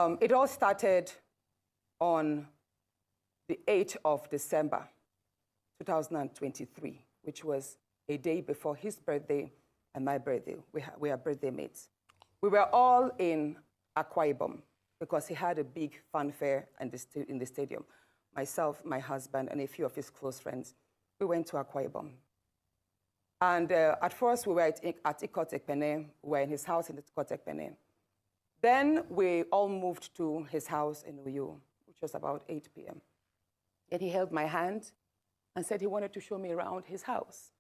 It all started on the 8th of December, 2023, which was a day before his birthday and my birthday. We are birthday mates. We were all in Akpabio because he had a big fanfare in the stadium. Myself, my husband, and a few of his close friends, we went to Akpabio. And at first, we were at Ikot-Ekpene. We were in his house in Ikot-Ekpene. Then we all moved to his house in Uyo, which was about 8 p.m. And he held my hand and said he wanted to show me around his house.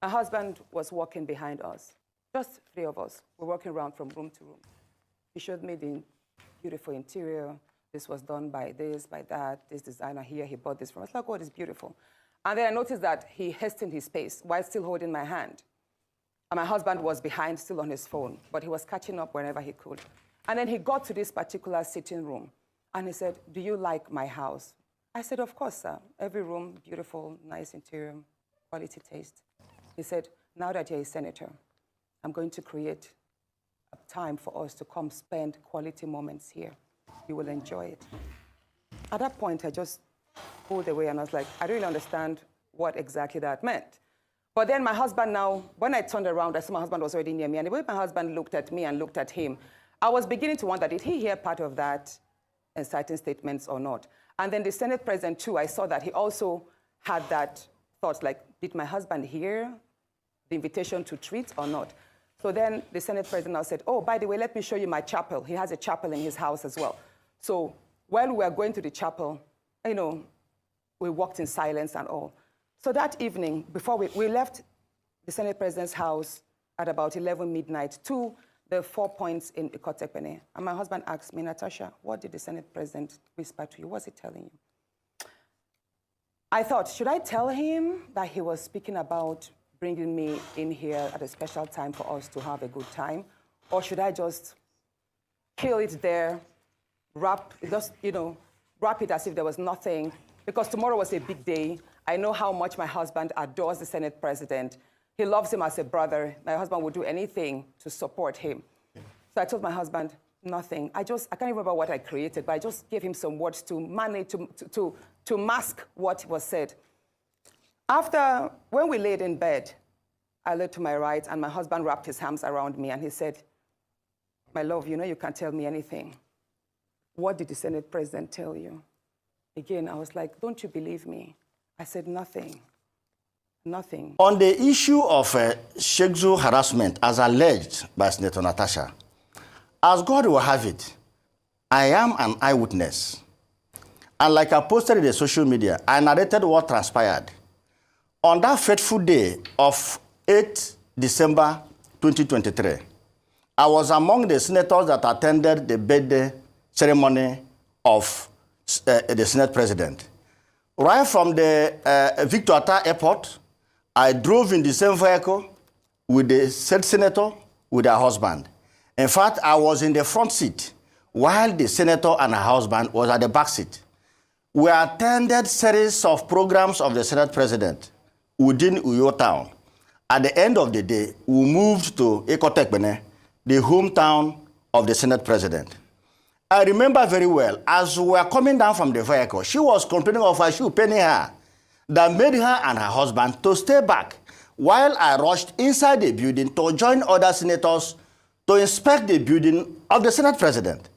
My husband was walking behind us. Just 3 of us were walking around from room to room. He showed me the beautiful interior. This was done by this, by that, this designer here, he bought this from us. I was like, oh, it's beautiful. And then I noticed that he hastened his pace while still holding my hand. And my husband was behind, still on his phone, but he was catching up whenever he could. And then he got to this particular sitting room, and he said, do you like my house? I said, of course, sir. Every room, beautiful, nice interior, quality taste. He said, now that you're a senator, I'm going to create a time for us to come spend quality moments here. You will enjoy it. At that point, I just pulled away, and I was like, I don't really understand what exactly that meant. But then my husband now, when I turned around, I saw my husband was already near me, and the way my husband looked at me and looked at him, I was beginning to wonder, did he hear part of that inciting statements or not? And then the Senate President, too, I saw that he also had that thought, like, did my husband hear the invitation to treat or not? So then the Senate President now said, oh, by the way, let me show you my chapel. He has a chapel in his house as well. So while we were going to the chapel, you know, we walked in silence and all. So that evening, before we left the Senate President's house at about 11 midnight to the 4 points in Ikot-Ekpene. And my husband asked me, Natasha, what did the Senate President whisper to you? What's he telling you? I thought, should I tell him that he was speaking about bringing me in here at a special time for us to have a good time? Or should I just kill it there, wrap it as if there was nothing? Because tomorrow was a big day. I know how much my husband adores the Senate President. He loves him as a brother. My husband would do anything to support him. So I told my husband, nothing. I can't remember what I created, but I just gave him some words to manage, to mask what was said. After, when we laid in bed, I laid to my right, and my husband wrapped his arms around me, and he said, my love, you know you can't tell me anything. What did the Senate President tell you? Again, I was like, don't you believe me? I said, nothing. Nothing. On the issue of sexual harassment as alleged by Senator Natasha, as God will have it, I am an eyewitness. And like I posted in the social media, I narrated what transpired. On that fateful day of 8 December 2023, I was among the senators that attended the birthday ceremony of the Senate President. Right from the Victor Atta Airport, I drove in the same vehicle with the said senator, with her husband. In fact, I was in the front seat while the senator and her husband was at the back seat. We attended series of programs of the Senate President within Uyo town. At the end of the day, we moved to Ikot-Ekpene, the hometown of the Senate President. I remember very well, as we were coming down from the vehicle, she was complaining of her shoe paining her, that made her and her husband to stay back, while I rushed inside the building to join other senators to inspect the building of the Senate President.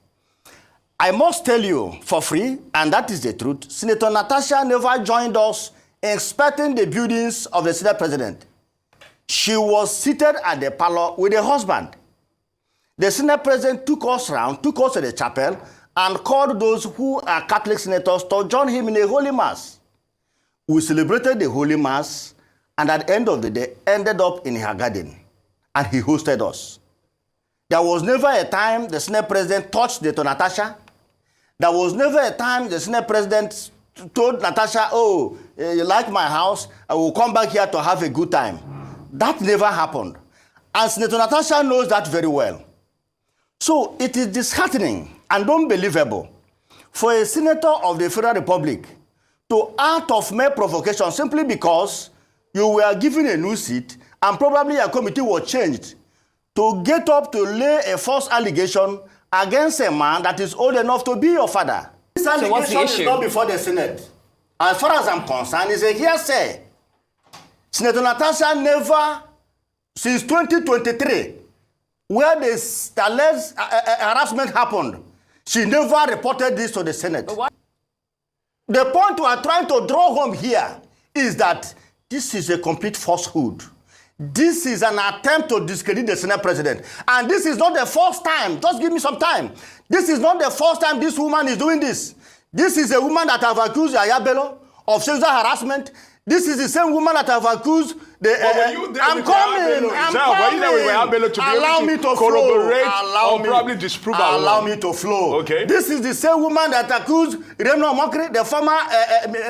I must tell you for free, and that is the truth, Senator Natasha never joined us inspecting the buildings of the Senate President. She was seated at the parlor with her husband. The Senate President took us around, took us to the chapel, and called those who are Catholic senators to join him in a Holy Mass. We celebrated the Holy Mass, and at the end of the day, ended up in her garden, and he hosted us. There was never a time the Senate President touched Senator Natasha. There was never a time the Senate President told Natasha, oh, you like my house, I will come back here to have a good time. That never happened. And Senator Natasha knows that very well. So it is disheartening and unbelievable for a senator of the Federal Republic to act of mere provocation simply because you were given a new seat and probably a committee was changed to get up to lay a false allegation against a man that is old enough to be your father. This allegation is not before the Senate. As far as I'm concerned, it's a hearsay. Senator Natasha never, since 2023, where this alleged harassment happened, she never reported this to the Senate. The point we are trying to draw home here is that this is a complete falsehood. This is an attempt to discredit the Senate president. And this is not the first time. Just give me some time. This is not the first time this woman is doing this. This is a woman that have accused Akpabio of sexual harassment. This is the same woman that have accused the... I'm coming. Allow me to flow. Probably disprove. Allow me to flow. Okay. This is the same woman that accused Reno Mokri, the former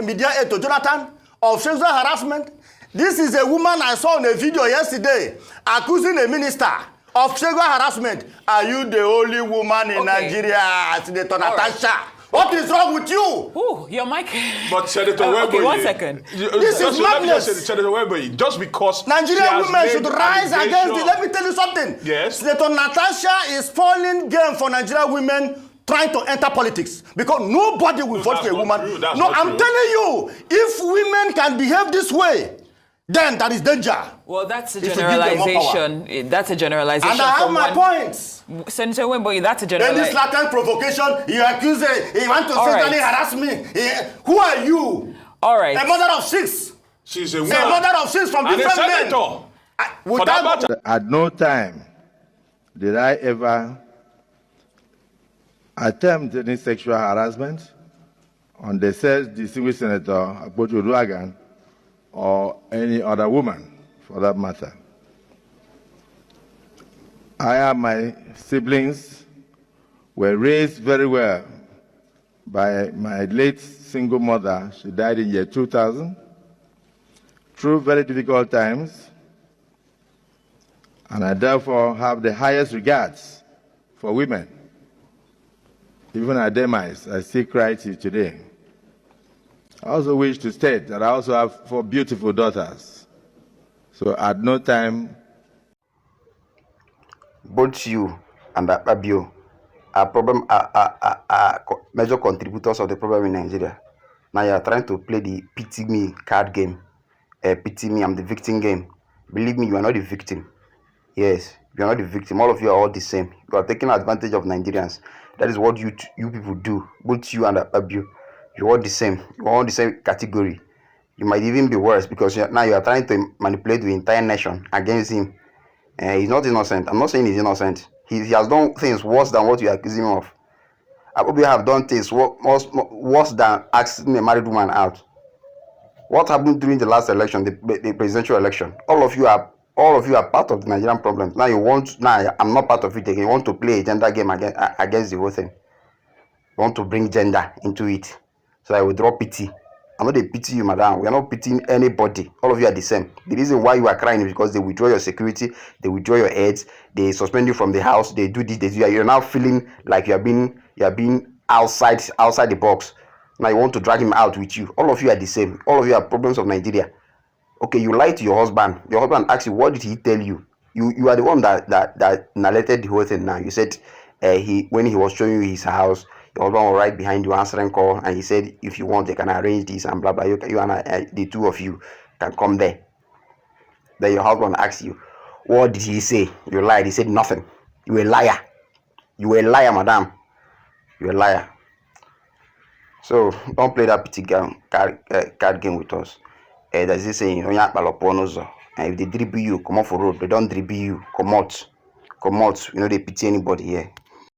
media aide to Jonathan, of sexual harassment. This is a woman I saw in a video yesterday accusing a minister of sexual harassment. Are you the only woman in Nigeria, Senator Natasha? Right. What is wrong with you? Ooh, your mic. But Senator Weboye, okay, 1 second. This is madness. Senator Weboye, just because Nigerian women should rise against it. Let me tell you something. Yes. Senator Natasha is spoiling game for Nigerian women trying to enter politics because nobody will vote for a woman. No, I'm telling you, if women can behave this way, then that is danger. Well, that's a generalization. That's a generalization. And I have my points. Senator Weboye, that's a generalization. Then this latent provocation, you accuse it, you want to sexually harass me. Who are you? All right. A mother of 6. She's a woman. A mother of 6 from different men. At no time did I ever attempt any sexual harassment on the said distinguished Senator Akpabio or any other woman, for that matter. I and my siblings were raised very well by my late single mother. She died in year 2000, through very difficult times, and I therefore have the highest regards for women. Even at demise, I still cry till today. I also wish to state that I also have 4 beautiful daughters. So at no time... Both you and Akpabio are major contributors of the problem in Nigeria. Now you are trying to play the pity me card game. Pity me, I'm the victim game. Believe me, you are not the victim. Yes, you are not the victim. All of you are all the same. You are taking advantage of Nigerians. That is what you people do. Both you and Akpabio. You're all the same. You're all the same category. You might even be worse because now you are trying to manipulate the entire nation against him. He's not innocent. I'm not saying he's innocent. He has done things worse than what you accuse him of. I probably have done things worse than asking a married woman out. What happened during the last election, the presidential election? All of you are part of the Nigerian problem. Now I'm not part of it again. You want to play a gender game against the whole thing. You want to bring gender into it. So I withdraw pity. I'm not a pity you, madam. We are not pitying anybody. All of you are the same. The reason why you are crying is because they withdraw your security, they withdraw your aids, they suspend you from the house, they do this, they do that. You're now feeling like you are being outside the box. Now you want to drag him out with you. All of you are the same. All of you are problems of Nigeria. Okay, you lied to your husband. Your husband asked you, what did he tell you? You are the one that narrated the whole thing now. You said when he was showing you his house, your husband was right behind you answering call, and he said, if you want, they can arrange this and blah blah. You and the two of you can come there. Then your husband asked you, what did he say? You lied. He said nothing. You were a liar. You were a liar, madam. You were a liar. So don't play that pity game, card game with us. There's this saying, and if they dribble you, come off the road. They don't dribble you, come out. Come out. You know they pity anybody here.